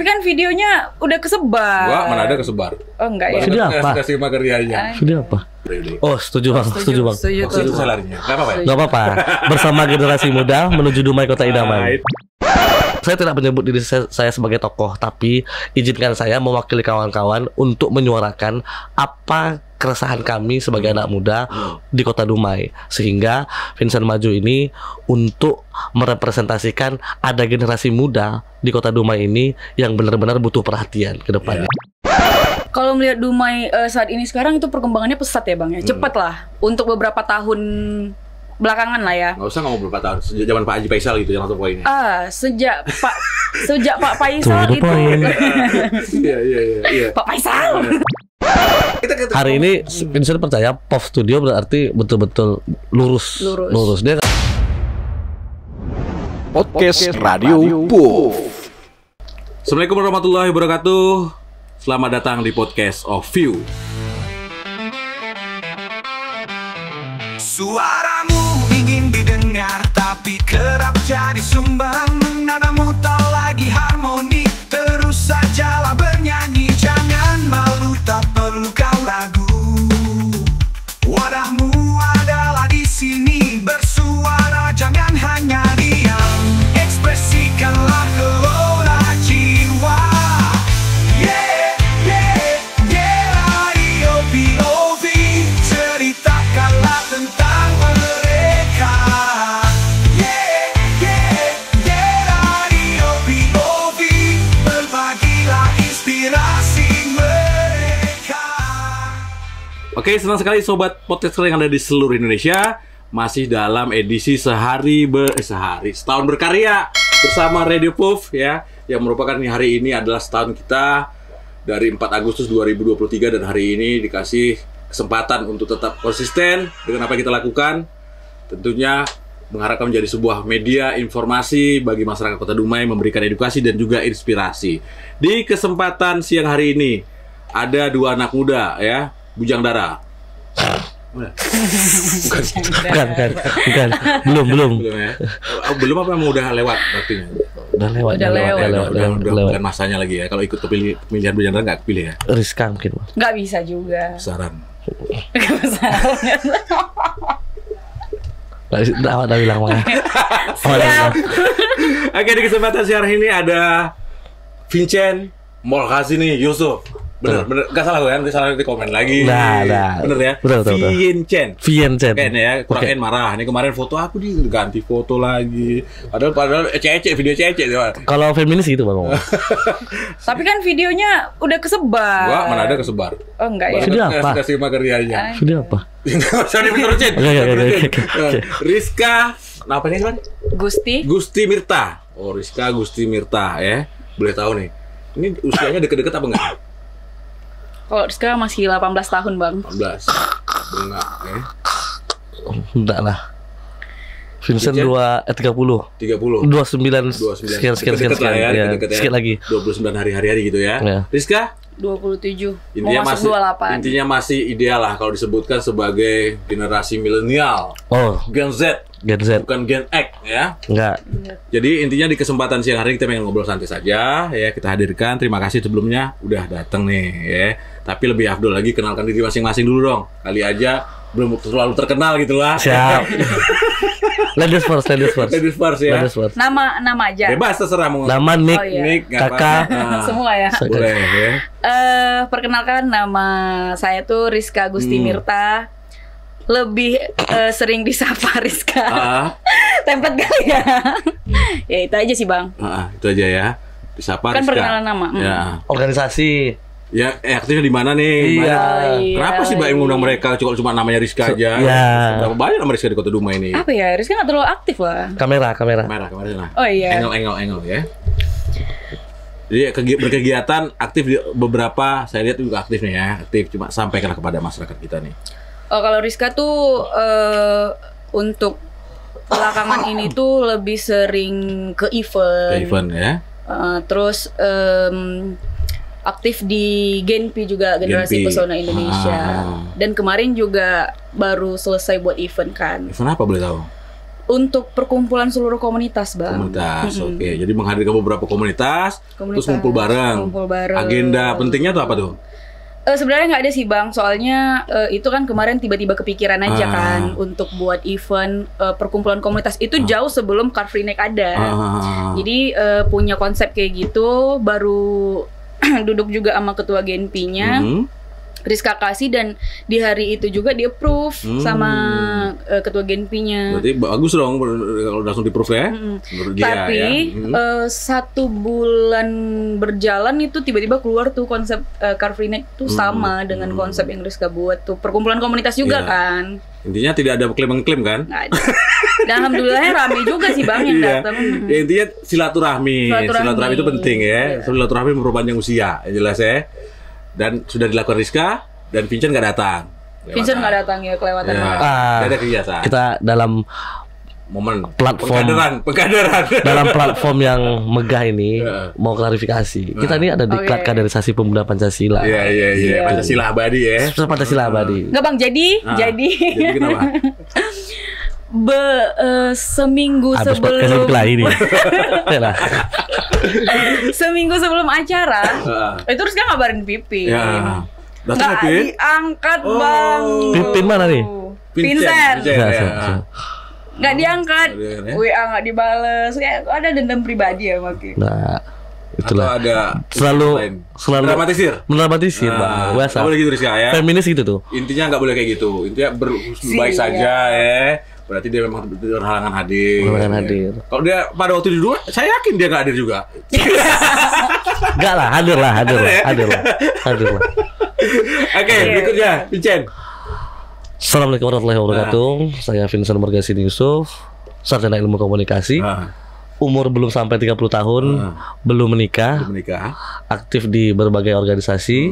kan videonya udah kesebar. Gua mana ada kesebar. Oh enggak ya. Video apa? Kasih materi aja. Video apa? Oh, setuju bang, setuju bang. Setuju Waktu itu tuh. saya larinya. Gak apa-apa ya? Gak apa-apa. Bersama generasi muda menuju Dumai Kota Idaman. Saya tidak menyebut diri saya sebagai tokoh, tapi izinkan saya mewakili kawan-kawan untuk menyuarakan apa keresahan kami sebagai anak muda di Kota Dumai, sehingga Vincent Maju ini untuk merepresentasikan ada generasi muda di Kota Dumai ini yang benar-benar butuh perhatian ke depannya. Kalau melihat Dumai saat ini sekarang itu perkembangannya pesat ya bang ya. Cepat lah untuk beberapa tahun belakangan lah ya. Nggak usah ngomong berapa tahun, sejak zaman Pak Haji Faisal gitu yang langsung poinnya. Sejak Pak Faisal Tuh, itu. Iya. Pak Faisal. Hari ini Vincent percaya POV Studio berarti betul-betul lurus. Dia Podcast Radio PUF. Assalamualaikum warahmatullahi wabarakatuh. Selamat datang di podcast of View. Suaramu ingin didengar tapi kerap jadi sumbang. Nadamu tak lagi harmoni, terus sajalah bernyanyi. Jangan malu, tak perlu kau ragu. Wadahmu adalah di sini, bersuara jangan hanya diam. Ekspresikanlah gelora jiwa. Radio POV, ceritakanlah tentang mereka. Radio POV, berbagilah inspirasi mereka. Oke, senang sekali sobat podcaster yang ada di seluruh Indonesia. Masih dalam edisi setahun berkarya bersama Radio PUF ya, yang merupakan hari ini adalah setahun kita dari 4 Agustus 2023, dan hari ini dikasih kesempatan untuk tetap konsisten dengan apa yang kita lakukan. Tentunya mengharapkan menjadi sebuah media informasi bagi masyarakat Kota Dumai, memberikan edukasi dan juga inspirasi. Di kesempatan siang hari ini ada dua anak muda ya, Bujang Dara. bukan. Belum. Belum ya? Belum apa emang udah lewat waktunya? Udah lewat. Bukan masanya lagi ya. Kalau ikut pemilihan Bujang Dara nggak kepilih ya? Rizka mungkin. Nggak bisa juga. Saran. Udah bilang mana? Oke, di kesempatan siang ini ada Vincent Molkazini Yusuf. Bener, gak salah gue kan? Salah nanti komen lagi. Nah. Bener ya? Betul. Vincent. Vincent. Ya, kurang N marah. Ini kemarin foto aku diganti foto lagi. Padahal ecek video ecek. Kalau feminis gitu bang. Tapi kan videonya udah kesebar. Gua mana ada kesebar. Oh enggak ya. Video apa? Kasih materi aja. Video apa? Enggak usah diterusin. Oke. Rizka, apa nih kan? Gusti Mirta. Oh, Rizka Gusti Mirta ya. Boleh tahu nih. Ini usianya deket-deket apa enggak? Kalau sekarang masih 18 tahun bang. 18. Enggak ya. Enggak lah. Vincent 30. 29 sekian. Deket-deket lah ya, Ya, deket-deket ya. sedikit lagi. 29 hari-hari gitu ya. Ya. Rizka? 27. Intinya Mau masuk 28. Intinya masih ideal lah kalau disebutkan sebagai generasi milenial. Oh, Gen Z. Gen Z. Bukan Gen X ya. Enggak. Jadi intinya di kesempatan siang hari kita pengen ngobrol santai saja ya, kita hadirkan. Terima kasih sebelumnya udah datang nih ya. Tapi lebih afdol lagi kenalkan diri masing-masing dulu dong. Kali aja belum terlalu terkenal gitu lah. Siap. Ladies first Ladies first ya. Nama aja. Bebas terserah mau. Nama Nick, Oh, iya. Nick, Kakak. Semua ya. Boleh ya. Perkenalkan nama saya tuh Rizka Gusti Mirta. Lebih sering disapa Rizka. Template kali ya. Ya itu aja sih bang. Itu aja ya. Disapa Kan Rizka. perkenalan nama. Ya. Organisasi. Ya, aktifnya di mana nih? Iya. Kenapa sih Mbak yang ngundang mereka cuma namanya Rizka aja? Iya. Berapa banyak nama Rizka di Kota Dumai ini? Apa ya? Rizka nggak terlalu aktif lah. Kamera. Kamera sana. Oh iya. Angle ya. Jadi berkegiatan aktif di beberapa, saya lihat juga aktif nih ya. Aktif, cuma sampaikanlah kepada masyarakat kita nih. Oh kalau Rizka tuh untuk belakangan ini tuh lebih sering ke event. Ke event ya. Terus aktif di Genpi juga, Generasi Genpi. Pesona Indonesia. Dan kemarin juga baru selesai buat event kan. Event apa boleh tahu? Untuk perkumpulan seluruh komunitas, Bang. Komunitas, oke. Jadi menghadirkan beberapa komunitas, terus ngumpul bareng. Agenda pentingnya tuh apa tuh? Sebenarnya nggak ada sih, Bang. Soalnya itu kan kemarin tiba-tiba kepikiran aja kan untuk buat event perkumpulan komunitas itu jauh sebelum Car Free Night ada. Jadi punya konsep kayak gitu, baru duduk juga sama ketua GNP-nya. Rizka Kasih, dan di hari itu juga di approve sama ketua GNP-nya. Berarti bagus dong kalau langsung di approve ya. Tapi 1 bulan berjalan itu tiba-tiba keluar tuh konsep Car Free Night tuh sama dengan konsep yang Rizka buat tuh, perkumpulan komunitas juga kan. Intinya tidak ada klaim-klaim kan? Nggak ada. Dan alhamdulillahnya rame juga sih, Bang, yang datang. Ya, intinya silaturahmi itu penting ya. Silaturahmi memperpanjang usia, jelas ya. Dan sudah dilakukan Rizka, dan Vincent nggak datang. Vincent nggak datang ya, kelewatan. Ada kegiatan. Kita dalam momen platform pengkaderan dalam platform yang megah ini mau klarifikasi. Kita ini ada diklat kaderisasi pemuda Pancasila. Iya. Pancasila abadi ya. Pancasila abadi. Nggak, Bang, jadi kenapa? Seminggu Habis sebelum seminggu sebelum acara itu Rizka ngabarin Pipin. Nggak diangkat, Bang. Pipin mana nih? Vincent. Nggak diangkat, ya? WA nggak dibales. Ya, ada dendam pribadi ya makin. Nah, itulah. Atau ada selalu mendramatisir, Bang. Biasa. Nggak boleh gitu, Rizka ya. Feminis gitu tuh. Intinya nggak boleh kayak gitu. Intinya baik saja ya. Berarti dia memang berhalangan hadir. Kalau dia pada waktu itu dulu, saya yakin dia nggak hadir juga. Enggak lah, hadir lah. Oke, berikutnya, Vincent. Assalamualaikum warahmatullahi wabarakatuh. Saya Vincent Margasini Yusuf, sarjana ilmu komunikasi. Umur belum sampai 30 tahun, belum menikah. Aktif di berbagai organisasi.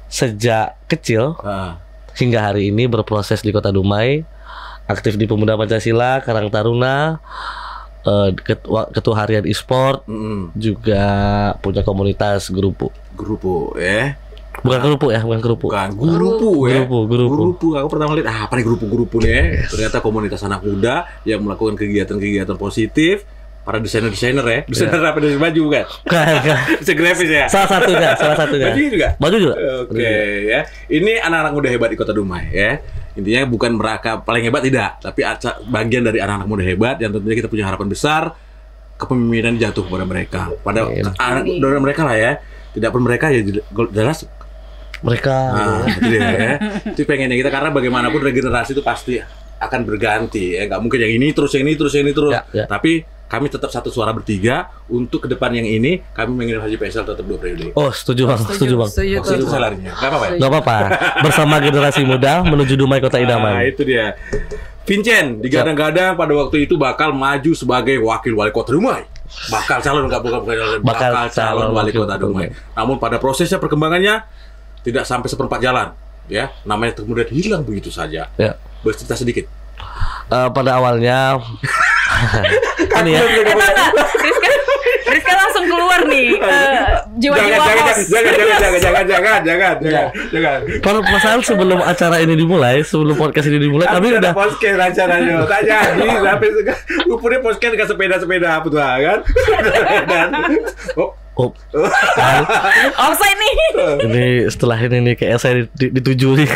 Sejak kecil hingga hari ini berproses di Kota Dumai. Aktif di Pemuda Pancasila, Karang Taruna, ketua harian e-sport, juga punya komunitas Grupu ya. Bukan Grupu. Aku pertama lihat apa nih Grupu nih ya. Ternyata komunitas anak muda yang melakukan kegiatan-kegiatan positif. Para desainer ya. Desainer apa dari baju kan? Desain grafis ya. Salah satunya. Baju juga. Oke ya. Ini anak-anak muda hebat di Kota Dumai ya. Intinya bukan mereka paling hebat, tidak, tapi bagian dari anak-anak muda hebat yang tentunya kita punya harapan besar kepemimpinan jatuh kepada mereka. Pada anak dari mereka lah ya. Tidak pun mereka ya jelas mereka. Itu dia ya. Itu pengennya kita, karena bagaimanapun regenerasi itu pasti akan berganti ya. Nggak mungkin yang ini terus. Ya. Tapi kami tetap satu suara bertiga untuk ke depan yang ini. Kami menginginkan Haji PSL tetap 2 periode. Oh, setuju bang. Itu salarinya. Nggak apa-apa. Bersama generasi muda menuju Dumai Kota Idaman. Nah, itu dia. Vincent digadang-gadang pada waktu itu bakal maju sebagai wakil wali kota Dumai. Bakal calon wali kota Dumai. Namun pada prosesnya perkembangannya tidak sampai seperempat jalan. Ya, namanya kemudian hilang begitu saja. Ya. Bercerita sedikit. Pada awalnya. Ini ya. Rizka langsung keluar nih. Jiwa-jiwa Jangan. Kalau perasaan sebelum acara ini dimulai, sebelum podcast ini dimulai, kami udah podcast acaranya. Tak jadi sampai lupa podcast dengan sepeda apa tuh kan? Offside nih. Ini setelah ini nih kayak saya dituju nih.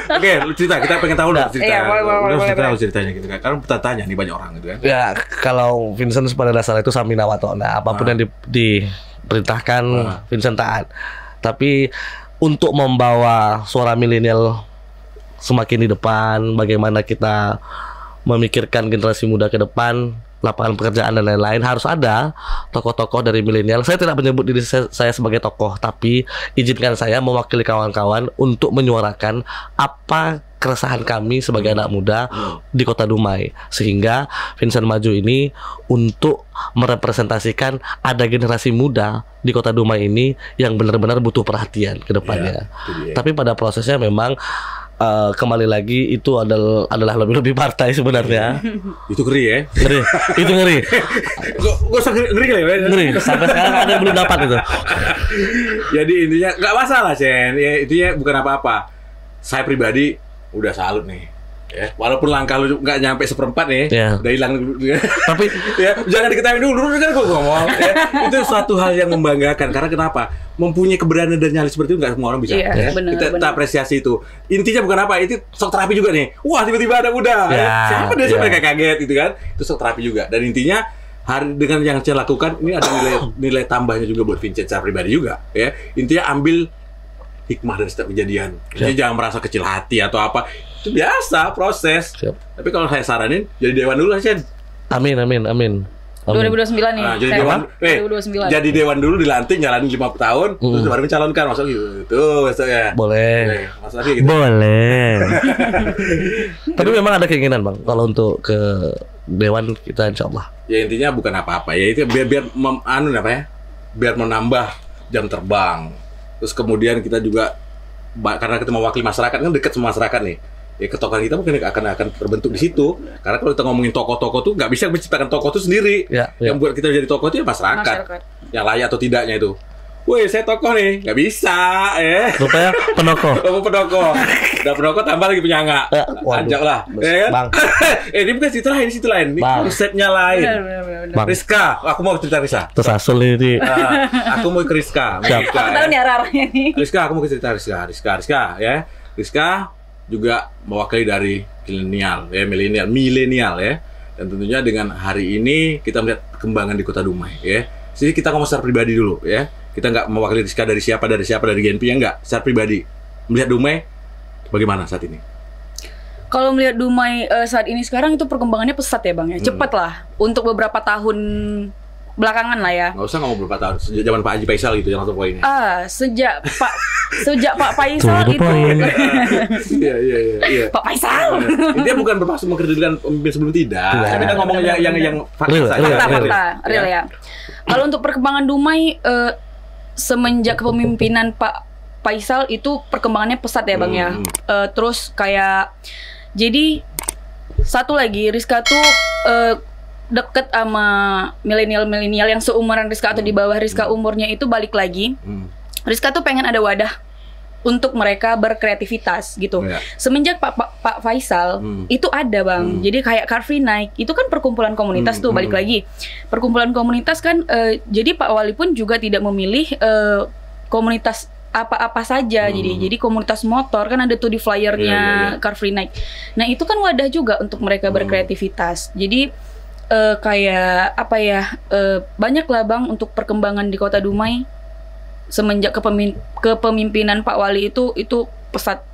Oke, lu cerita, kita pengen tahu lah cerita. Iya, boleh. Ceritanya gitu kan. Karena bertanya nih banyak orang gitu kan. Ya, kalau Vincent pada dasarnya itu samina watona, apapun yang diperintahkan Vincent taat. Tapi untuk membawa suara milenial semakin di depan, bagaimana kita memikirkan generasi muda ke depan, lapangan pekerjaan dan lain-lain, harus ada tokoh-tokoh dari milenial. Saya tidak menyebut diri saya sebagai tokoh, tapi izinkan saya mewakili kawan-kawan untuk menyuarakan apa keresahan kami sebagai anak muda di Kota Dumai, sehingga Vincent maju ini untuk merepresentasikan ada generasi muda di Kota Dumai ini yang benar-benar butuh perhatian ke depannya. Tapi pada prosesnya memang kembali lagi itu adalah lebih partai sebenarnya. Itu ngeri ya. Itu ngeri. Gak usah ngeri kali ya. Ngeri. Sampai sekarang ada yang belum dapat itu. Jadi intinya nggak masalah, Chen. Ya, intinya bukan apa-apa. Saya pribadi udah salut nih. Ya, walaupun langkah lu nggak nyampe 1/4 nih, udah hilang. Tapi ya jangan diketahui dulu kan gue ngomong. Ya, itu suatu hal yang membanggakan karena kenapa? Mempunyai keberanian dan nyali seperti itu nggak semua orang bisa. Iya, bener, kita apresiasi itu. Intinya bukan apa, itu shock terapi juga nih. Wah tiba-tiba ada udah. Siapa dia sampai kaget gitu kan? Itu shock terapi juga. Dan intinya dengan yang saya lakukan ini ada nilai tambahnya juga buat Vincent secara pribadi juga. Ya intinya ambil hikmah dari setiap kejadian. Jadi jangan merasa kecil hati atau apa. Itu biasa proses. Tapi kalau saya saranin jadi dewan dulu lah, Sen. Amin. 2029 nih. Nah, jadi dewan, 2029. Jadi dewan dulu dilantik jalanin 5 tahun, terus baru mencalonkan, maksudnya gitu. Maksudnya. Boleh. Maksudnya gitu. Boleh. Tapi memang ada keinginan, Bang, kalau untuk ke dewan kita insyaallah. Ya intinya bukan apa-apa. Ya itu biar biar menambah jam terbang. Terus kemudian kita juga karena kita mewakili masyarakat kan dekat sama masyarakat nih. Ya ketokohan kita mungkin akan terbentuk di situ. Karena kalau kita ngomongin tokoh-tokoh tuh nggak bisa menciptakan tokoh itu sendiri. Yang buat kita jadi tokoh itu ya masyarakat. Yang layak atau tidaknya itu. Woi, saya tokoh nih, nggak bisa, Rupanya penokoh. Penokoh. Udah penokoh tambah lagi penyangga. Anjak lah, ya kan? Bang. Ini bukan cerita lain, situ lain. Ini konsepnya lain. Benar. Rizka, aku mau cerita Rizka. Tersasul ini. Aku mau ke Rizka. Tahu nih arahnya nih. Rizka, aku mau cerita Rizka, ya. Rizka juga mewakili dari milenial ya. Dan tentunya dengan hari ini kita melihat perkembangan di Kota Dumai ya. Jadi kita ngomong secara pribadi dulu ya. Kita nggak mewakili Rizka dari siapa dari GNP ya, nggak. Secara pribadi melihat Dumai bagaimana saat ini? Kalau melihat Dumai saat ini sekarang itu perkembangannya pesat ya Bang ya. Cepat lah untuk beberapa tahun belakangan lah ya. Nggak usah ngomong beberapa tahun, sejak zaman Pak Haji Faisal gitu yang langsung poinnya. Sejak Pak Faisal itu. Iya. Pak Faisal. Intinya bukan bermaksud mengkerdilkan pemimpin sebelum tidak. Kita ngomong yang fakta real ya. Kalau untuk perkembangan Dumai semenjak kepemimpinan Pak Faisal itu perkembangannya pesat ya Bang ya. Terus kayak jadi satu lagi Rizka tuh deket sama milenial yang seumuran Rizka atau di bawah Rizka umurnya itu balik lagi. Rizka tuh pengen ada wadah untuk mereka berkreativitas gitu. Semenjak Pak Faisal itu ada Bang. Jadi kayak Car Free Night itu kan perkumpulan komunitas tuh balik lagi. Perkumpulan komunitas kan jadi Pak Wali pun juga tidak memilih komunitas apa-apa saja. Jadi komunitas motor kan ada tuh di flyernya Car Free Night. Nah, itu kan wadah juga untuk mereka berkreativitas. Jadi kayak apa ya? Banyak lah Bang untuk perkembangan di Kota Dumai semenjak kepemimpinan Pak Wali itu pesat.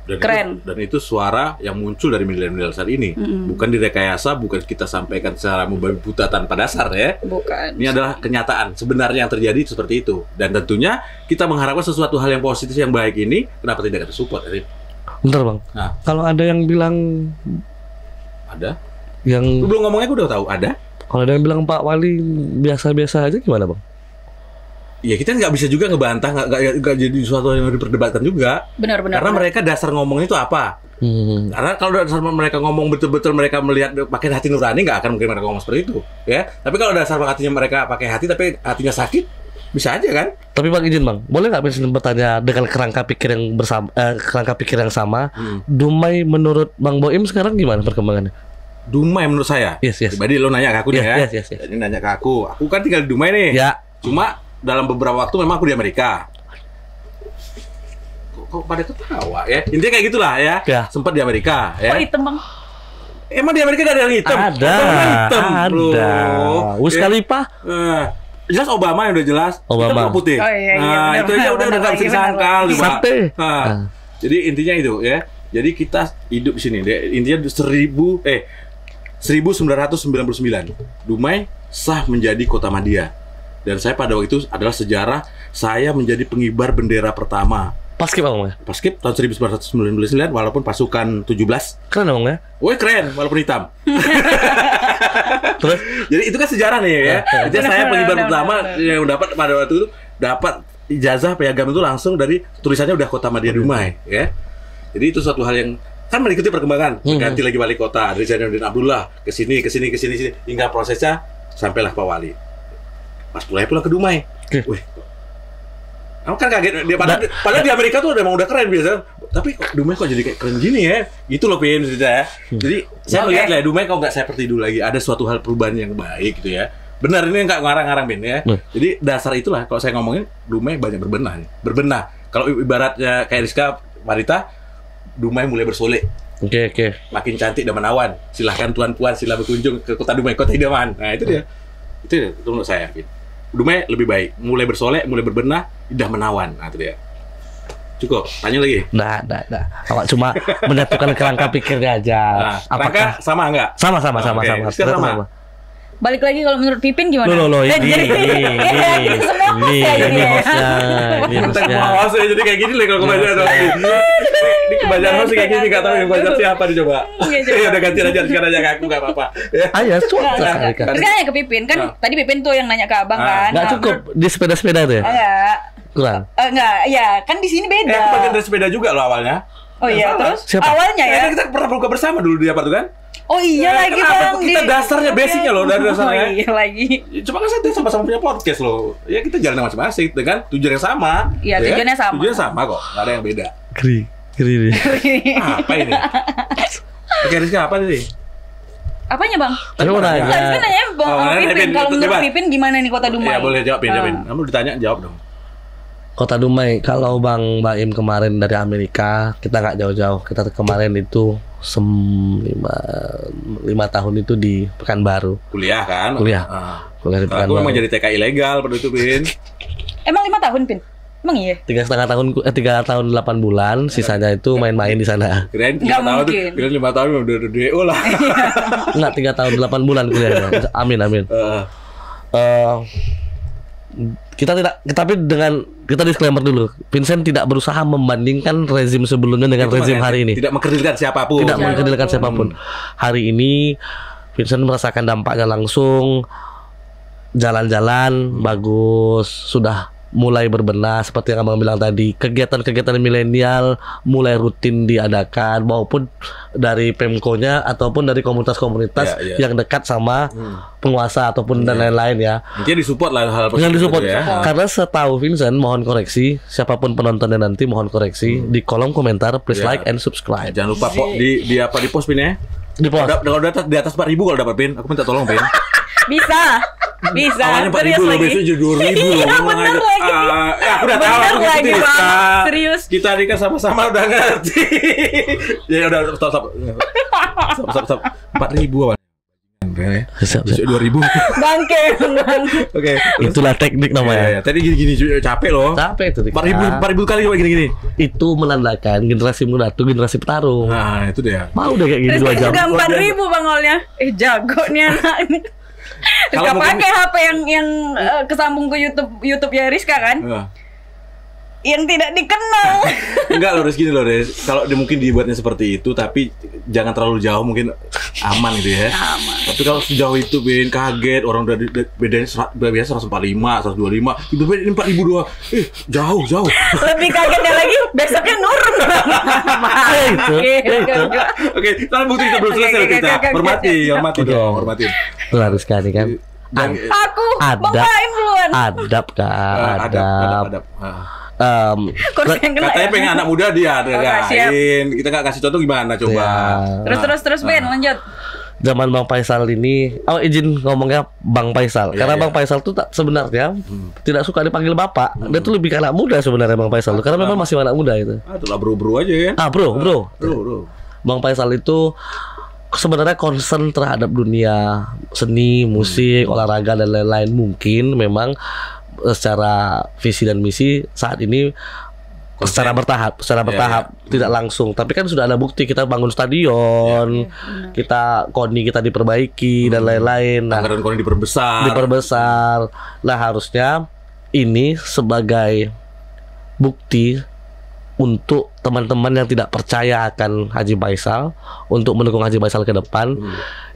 Keren. Dan itu suara yang muncul dari milenial saat ini. Bukan direkayasa, bukan kita sampaikan secara membabi buta tanpa dasar ya. Bukan. Ini adalah kenyataan sebenarnya yang terjadi seperti itu. Dan tentunya kita mengharapkan sesuatu hal yang positif yang baik ini, kenapa tidak kita support? Bentar Bang. Nah. Kalau ada yang bilang ada? Yang belum ngomongnya aku udah tahu ada. Kalau ada yang bilang Pak Wali biasa-biasa aja gimana Bang? Ya kita nggak bisa juga ngebantah, nggak jadi sesuatu yang diperdebatkan juga. Benar. Karena mereka dasar ngomongnya itu apa? Karena kalau dasar mereka ngomong betul-betul mereka melihat pakai hati nurani, nggak akan mungkin mereka ngomong seperti itu, ya. Tapi kalau dasar hatinya mereka pakai hati tapi hatinya sakit, bisa aja kan? Tapi Bang izin Bang, boleh nggak Presiden bertanya dengan kerangka pikir yang sama, Dumai menurut Bang Boim sekarang gimana perkembangannya? Dumai menurut saya. Yes. Pribadi lo nanya ke aku nih ya. Yes. Ini nanya ke aku. Aku kan tinggal di Dumai nih. Ya. Cuma dalam beberapa waktu memang aku di Amerika. Kok pada ketawa ya? Intinya kayak gitulah ya. Sempat di Amerika ya. Oh, hitam Bang. Emang di Amerika gak ada yang hitam? Ada. Wiz Khalifa. Jelas Obama yang udah jelas. Obama. Hitam putih. Oh, iya, itu udah nggak bisa disangkal juga. Jadi intinya itu ya. Jadi kita hidup di sini. Intinya 1999 Dumai sah menjadi kota madya. Dan saya pada waktu itu adalah sejarah saya menjadi pengibar bendera pertama. Paskib Bang ya? Paskib tahun 1999 walaupun pasukan 17. Keren Bang ya? Woi keren walaupun hitam. Terus? Jadi itu kan sejarah nih ya. Jadi saya pengibar pertama yang dapat pada waktu itu dapat ijazah piagam itu langsung dari tulisannya udah Kota Madya Dumai ya. Jadi itu suatu hal yang kan mengikuti perkembangan. Ganti lagi wali kota dari Zainuddin Abdullah ke sini hingga prosesnya sampailah Pak Wali. Pas pulang ke Dumai. Wih. Kamu kan kaget dia padahal di Amerika tuh udah keren biasa. tapi kok Dumai kok jadi kayak keren gini ya? Gitu loh Pin cerita ya. Jadi saya melihat lah Dumai kok nggak seperti dulu lagi. Ada suatu hal perubahan yang baik gitu ya. Benar ini nggak ngarang-ngarang Pin ya. Jadi dasar itulah kalau saya ngomongin Dumai banyak berbenah nih. Berbenah. Kalau ibaratnya kayak Rizka Marita, Dumai mulai bersolek. Oke. Makin cantik dan menawan. Silahkan tuan-puan sila berkunjung ke kota Dumai, kota idaman. Nah itu dia. Itu menurut saya Pin. Dumai lebih baik. Mulai bersolek, mulai berbenah, indah menawan. Nah itu dia. Cukup, tanya lagi. Nah. Awak cuma menyatukan kerangka pikirnya aja. Nah, apakah sama enggak? Sama. Sama. Balik lagi kalau menurut Pipin gimana? Loh, ini hostnya. Jadi kayak gini lah kalau kebaca dong. Ini kebaca host kayak gini, nggak tahu yang baca siapa dicoba. Ya udah ganti aja sekarang aja ke aku nggak apa-apa. Ayo, cukup. Terus kan ke Pipin kan tadi Pipin tuh yang nanya ke abang kan. Nggak cukup di sepeda-sepeda tuh ya? Enggak. Kurang. Enggak, ya kan di sini beda. Aku bagian dari sepeda juga loh awalnya. Oh iya, terus siapa? awalnya ya. Kita pernah buka bersama dulu di apa tuh kan? Oh iya lagi Bang. Kita dasarnya basicnya loh dari dasarnya. Oh iya lagi. Cuma kan saya sama-sama punya podcast loh. Ya kita jalan masing-masing dengan tujuan yang sama. Iya, tujuannya sama. Tujuannya sama kok, nggak ada yang beda. Keri. Apa ini? Oke, Rizka apa nih? Apanya bang? Aku mau nanya. Tadi kan nanya bang Pipin. Kalau menurut Pipin gimana nih kota Dumai? Ya boleh jawab, Pin. Kamu ditanya jawab dong. Kota Dumai, kalau Bang Baim kemarin dari Amerika, kita nggak jauh-jauh. Kita kemarin itu 5 tahun itu di Pekanbaru. Kuliah kan? Kuliah di Pekanbaru. Aku memang jadi TK ilegal pada itu, Pin. Emang 5 tahun, Pin? Emang iya? 3,5 tahun, 3 tahun 8 bulan, sisanya itu main-main di sana. Kirain 5 Nggak tahun tuh, mungkin. kirain 5 tahun udah DO lah. Enggak, 3 tahun 8 bulan kuliahnya. Amin. Kita tidak, tapi dengan kita disclaimer dulu, Vincent tidak berusaha membandingkan rezim sebelumnya dengan rezim hari ini. Tidak mengkerdilkan siapapun. Tidak mengkerdilkan siapapun. Hari ini Vincent merasakan dampaknya langsung. Jalan-jalan bagus, sudah mulai berbenah seperti yang abang bilang tadi. Kegiatan-kegiatan milenial mulai rutin diadakan, maupun dari Pemko-nya ataupun dari komunitas-komunitas yang dekat sama penguasa ataupun dan lain-lain ya. Intinya disupport lah hal Yang disupport ya. Karena setahu Vincent, mohon koreksi, siapapun penontonnya nanti mohon koreksi di kolom komentar, please like and subscribe. Jangan lupa di post Pin ya. Di post. Kalau di atas 4.000 kalau dapat Pin, aku minta tolong Pin. Bisa. Awalnya 4.000 loh, besok jadi 2.000 loh. Iya bener lagi. Aku udah tahu aku lagi, gitu Bang. Serius. Kita ini kan sama-sama udah ngerti. Ya udah stop. 4.000 awalnya. Besok 2.000. Bangke. Oke. Itulah teknik namanya. Tadi gini capek loh. Capek itu. 4.000 kali coba gini. Itu menandakan generasi muda itu generasi petarung. Nah, itu dia. Mau deh kayak gini 2 jam. Juga 4.000 Bang Olnya. Jago nih anak ini. Rizka pakai HP yang kesambung ke YouTube ya Rizka kan? Yang tidak dikenal. Enggak loh, Rizky loh, kalau mungkin dibuatnya seperti itu, tapi jangan terlalu jauh, mungkin aman gitu ya. Aman. Tapi kalau sejauh itu Bin kaget, orang udah bedanya biasa 145, 125, tiba-tiba ini 4.000 doang. Jauh. Lebih kagetnya lagi besoknya nurun. Oke, kita bukti kita belum selesai kita. Hormati dong, hormatin. Laris sekali kan. Aku Bang Baim duluan. Adab kak, adab. Katanya pengen anak muda dia adagain. Kita nggak kasih contoh gimana coba. Terus Ben lanjut. Zaman Bang Faisal ini, izin ngomongnya Bang Faisal. Karena Bang Faisal tuh sebenarnya tidak suka dipanggil bapak. Dia tuh lebih ke anak muda sebenarnya Bang Faisal. Karena memang masih anak muda itu. Itulah bro aja kan. Bro. Bang Faisal itu sebenarnya concern terhadap dunia seni, musik, olahraga dan lain-lain. Mungkin memang secara visi dan misi saat ini secara bertahap, tidak langsung. Tapi kan sudah ada bukti, kita bangun stadion, kita KONI kita diperbaiki dan lain-lain. Nah, anggaran KONI diperbesar. Nah, harusnya ini sebagai bukti untuk teman-teman yang tidak percaya akan Haji Faisal untuk mendukung Haji Faisal ke depan.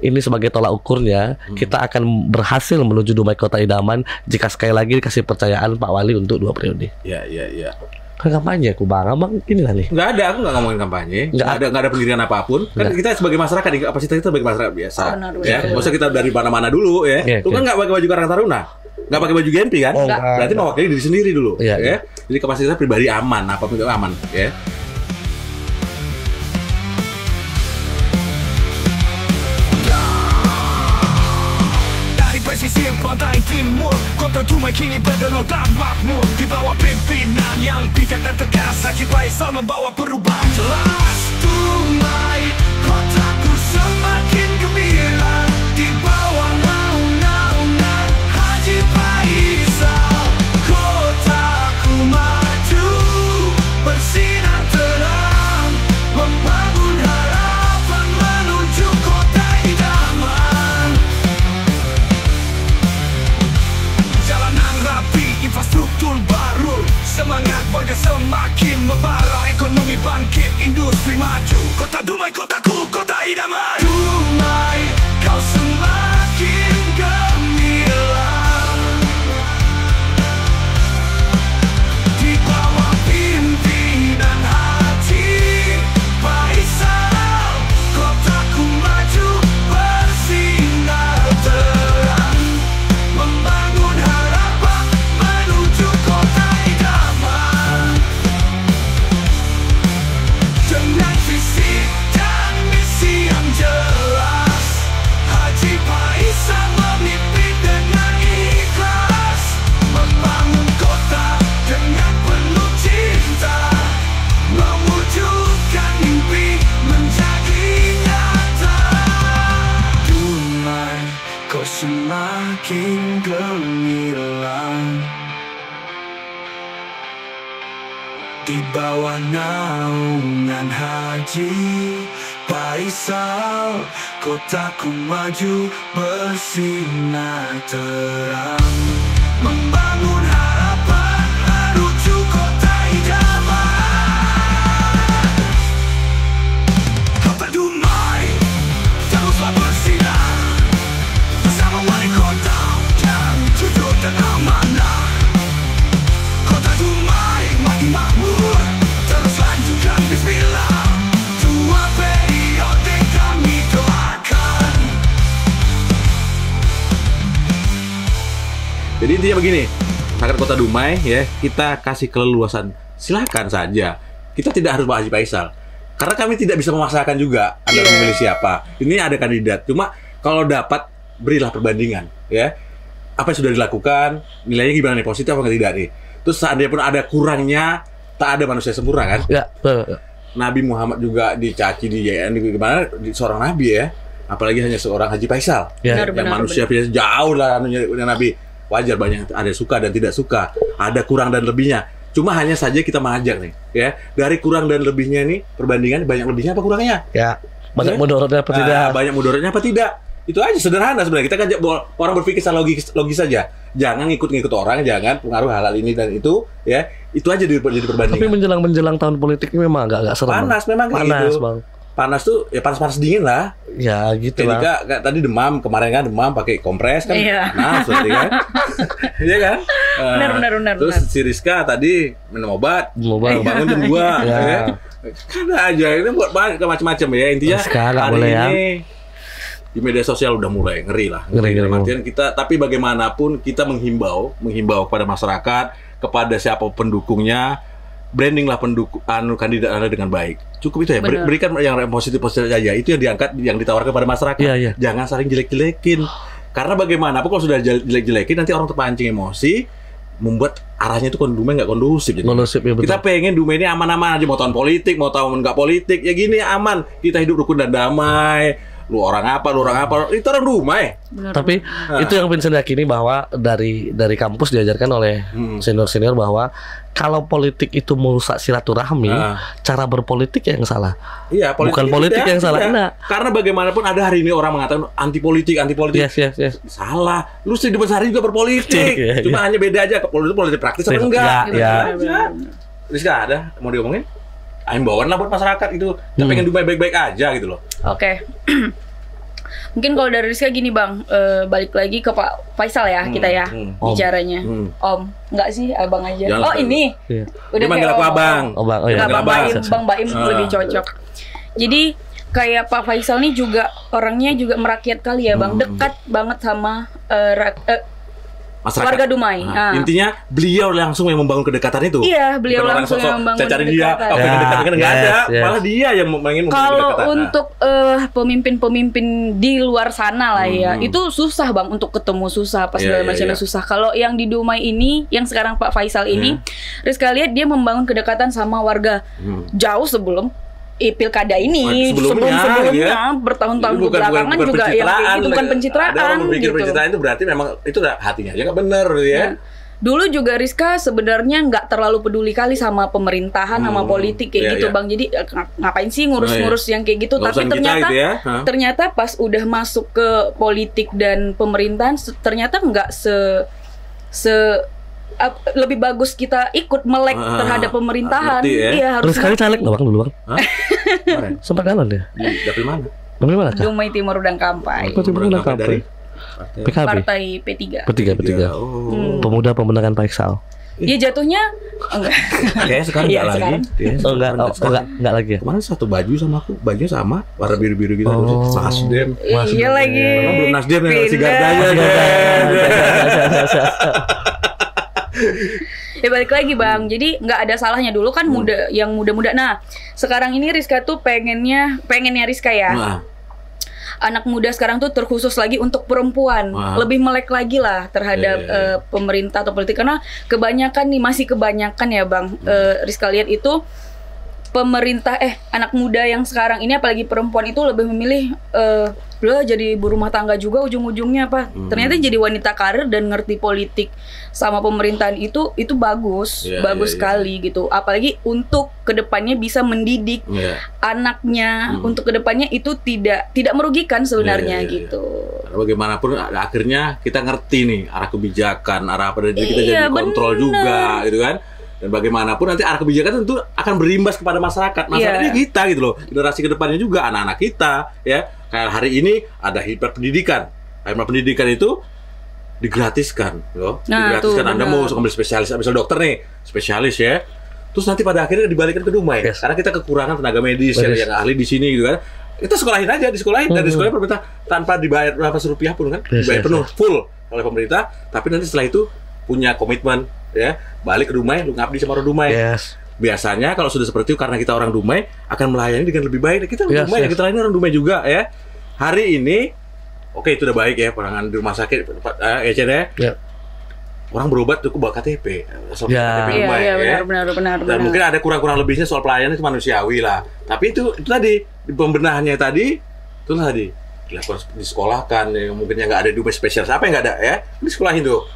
Ini sebagai tolak ukurnya, kita akan berhasil menuju Dumai Kota Idaman jika sekali lagi dikasih percayaan Pak Wali untuk 2 periode. Iya. Kan kampanye aku bang inilah nih. Nggak ada, aku nggak ngomongin kampanye. Nggak ada pendirian apapun. Kan kita sebagai masyarakat, kapasitas kita sebagai masyarakat biasa. Nggak usah kita dari mana-mana dulu ya. Itu kan nggak pakai baju Karang Taruna, nggak pakai baju Genpi kan? Berarti mewakili diri sendiri dulu. Ya. Jadi kapasitas pribadi aman, apapun itu aman. Ya. pantai timur. Kota Dumai kini berdaulat dan makmur di bawah pimpinan yang bijak dan tegas. Haji Faisal membawa perubahan jelas. Dumai, kotaku semakin gembira di bawah naungan Haji Faisal. Kotaku maju bersinar terang, membangun harapan menuju kota idaman. Jalanan rapi, infrastruktur baru, semangat warga semakin membara, ekonomi bangkit, industri maju. Kota Dumai, kotaku, kota idaman. Dumai, kau semakin gemilang di bawah pimpinan Haji Faisal. Kotaku maju bersinar terang, membangun harapan menuju kota idaman. Dengan visi dan misi yang jelas, Haji Faisal memimpin dengan ikhlas, membangun kota dengan penuh cinta, mewujudkan mimpi menjadi nyata. Dumai, kau semakin gemilang di bawah naungan Haji Faisal. Kotaku maju bersinar terang, membangun harapan menuju kota idaman. Kota Dumai teruslah bersinar bersama wali kota yang jujur dan amanah. Kota Dumai makin makmur, terus lanjutkan bismillah. Dua periode kami doakan. Jadi intinya begini, masyarakat Kota Dumai ya, kita kasih keleluasan, silakan saja. Kita tidak harus Pak Haji Faisal, karena kami tidak bisa memaksakan juga Anda memilih siapa. Ini ada kandidat, cuma kalau dapat berilah perbandingan ya. Apa yang sudah dilakukan, nilainya gimana nih, positif apa tidak nih. Terus seandainya pun ada kurangnya, tak ada manusia sempurna kan? Ya, betul. Nabi Muhammad juga dicaci di gimana, seorang nabi ya, apalagi hanya seorang Haji Faisal Ya. yang manusia biasa jauh lah anunya nabi. Wajar banyak ada suka dan tidak suka, ada kurang dan lebihnya. Cuma hanya saja kita mengajak nih ya, dari kurang dan lebihnya nih perbandingan, banyak lebihnya apa kurangnya Ya, banyak Ya. mudaratnya apa tidak? Banyak mudaratnya apa tidak. Itu aja sederhana sebenarnya. Kita ngajak orang berpikir secara logis saja. Jangan ngikut-ngikut orang, jangan pengaruh hal-hal ini dan itu ya. Itu aja jadi perbandingan. Tapi menjelang tahun politik ini memang agak serem. Panas Bang. memang kayak Panas, gitu. Bang. Panas tuh ya panas-panas dingin lah. Ya gitu lah. Ketika tadi demam, kemarin kan demam pakai kompres kan. Iya. Nah, seperti kan. Iya kan? Benar. Terus si Rizka tadi minum obat, Obat. bangun jam 2 Ya. ya. Kan aja ini buat banyak macam-macam ya. Intinya Rizka nggak hari boleh ya. ini di media sosial udah mulai ngeri lah. Ngeri. Dalam artian kita, tapi bagaimanapun kita menghimbau kepada masyarakat, kepada siapa pendukungnya, brandinglah kandidat Anda dengan baik. Cukup itu ya. Benar. Berikan yang positif aja. Itu yang diangkat, yang ditawarkan kepada masyarakat. Iya. Jangan saling jelek-jelekin. Karena bagaimanapun kalau sudah jelek-jelekin nanti orang terpancing emosi, membuat arahnya itu Dumai nggak kondusif. Jadi. Kondusif, ya betul. Kita pengen Dumai ini aman-aman aja, mau tahun politik, mau tahun nggak politik, ya gini aman. Kita hidup rukun dan damai. Lu orang apa, itu orang Dumai. Benar. Tapi itu yang Vincent yakini bahwa dari kampus diajarkan oleh senior-senior bahwa kalau politik itu merusak silaturahmi, cara berpolitik yang salah. Iya, Bukan politik yang salah. Nah. Karena bagaimanapun ada hari ini orang mengatakan anti politik. Yes. Salah. Lu hidup sehari juga berpolitik. Iya. Cuma hanya beda aja politik praktis apa enggak. Ya. Rizka ada mau diomongin? Himbauan lah buat masyarakat itu. Kita pengen Dumai baik-baik aja gitu loh. Oke. Mungkin kalau dari Rizka gini Bang, balik lagi ke Pak Faisal ya kita ya bicaranya. Om, enggak sih abang aja. Jangan ini. Iya. Dia manggil aku abang. Oh, Bang. Oh, ya. Nggak, Bang Baim lebih Ah. cocok. Jadi kayak Pak Faisal nih juga orangnya juga merakyat kali ya Bang, dekat banget sama masyarakat. Warga Dumai. Intinya beliau langsung yang membangun kedekatan itu. Iya, beliau Bukan langsung yang membangun cari dia, kedekatan. apa kedekatan kan nggak ada. Yes. Malah dia yang ingin membangun Kalau kedekatan. untuk pemimpin-pemimpin di luar sana lah ya, itu susah Bang untuk ketemu, susah pas segala macamnya susah. Kalau yang di Dumai ini, yang sekarang Pak Faisal ini, Rizka lihat dia membangun kedekatan sama warga jauh sebelum pilkada ini, sebelumnya ya. bertahun-tahun belakangan juga yang kayak gitu, bukan pencitraan. Ada orang berpikir gitu. pencitraan itu berarti memang itu hatinya aja nggak benar ya. Dulu juga Rizka sebenarnya nggak terlalu peduli kali sama pemerintahan, sama politik kayak gitu Bang. Jadi ngapain sih ngurus-ngurus yang kayak gitu? Tapi ternyata pas udah masuk ke politik dan pemerintahan, ternyata nggak lebih bagus kita ikut melek terhadap pemerintahan. Iya, harus. Terus kali caleg nggak Bang dulu Bang? Sempat kalah dia. Dari mana? Dari mana kah? Dumai Timur Udang Kampai. Timur Udang Kampai. PKB. Partai P3. P3. Pemuda Pemenangan Faisal. Dia jatuhnya enggak. Kayaknya sekarang enggak lagi. Enggak lagi ya. Kemarin satu baju sama aku, bajunya sama, warna biru-biru gitu. Nasdem. Iya lagi. Belum Nasdem ya, masih Gardanya. Ya balik lagi Bang, jadi nggak ada salahnya dulu kan muda-muda. Nah sekarang ini Rizka tuh pengennya Rizka ya, anak muda sekarang tuh terkhusus lagi untuk perempuan, lebih melek lagi lah terhadap pemerintah atau politik, karena masih kebanyakan ya Bang, Rizka lihat itu pemerintah anak muda yang sekarang ini apalagi perempuan itu lebih memilih jadi ibu rumah tangga juga ujung-ujungnya apa. Ternyata jadi wanita karir dan ngerti politik sama pemerintahan itu bagus, sekali gitu. Apalagi untuk kedepannya bisa mendidik anaknya untuk kedepannya itu tidak merugikan sebenarnya gitu. Karena bagaimanapun akhirnya kita ngerti nih arah kebijakan, arah apa kita jadi kontrol juga gitu kan. Dan bagaimanapun nanti arah kebijakan tentu akan berimbas kepada masyarakat. Masyarakatnya kita gitu loh. Generasi kedepannya juga anak-anak kita ya. Kayak hari ini ada hibah pendidikan. Hibah pendidikan itu digratiskan loh. Digratiskan. Anda mau ambil spesialis, misal dokter nih, spesialis ya. Terus nanti pada akhirnya dibalikin ke Dumai. Karena kita kekurangan tenaga medis yang ahli di sini gitu kan. Kita sekolahin aja, dan di sekolah pemerintah tanpa dibayar berapa rupiah pun kan. Dibayar penuh full oleh pemerintah, tapi nanti setelah itu punya komitmen ya, balik ke Dumai, lu ngabdi sama orang Dumai. Biasanya kalau sudah seperti itu karena kita orang Dumai akan melayani dengan lebih baik. Kita orang Dumai, kita layani orang Dumai juga ya. Hari ini itu udah baik ya, perangan di rumah sakit ya. Orang berobat cukup bawa KTP. KTP Dumai ya. Benar. Dan mungkin ada kurang-kurang lebihnya soal pelayanan itu manusiawi lah. Tapi itu tadi di pembenahannya tadi dilakukan disekolahkan ya, mungkin yang nggak ada Dumai spesial siapa yang nggak ada ya, disekolahin tuh.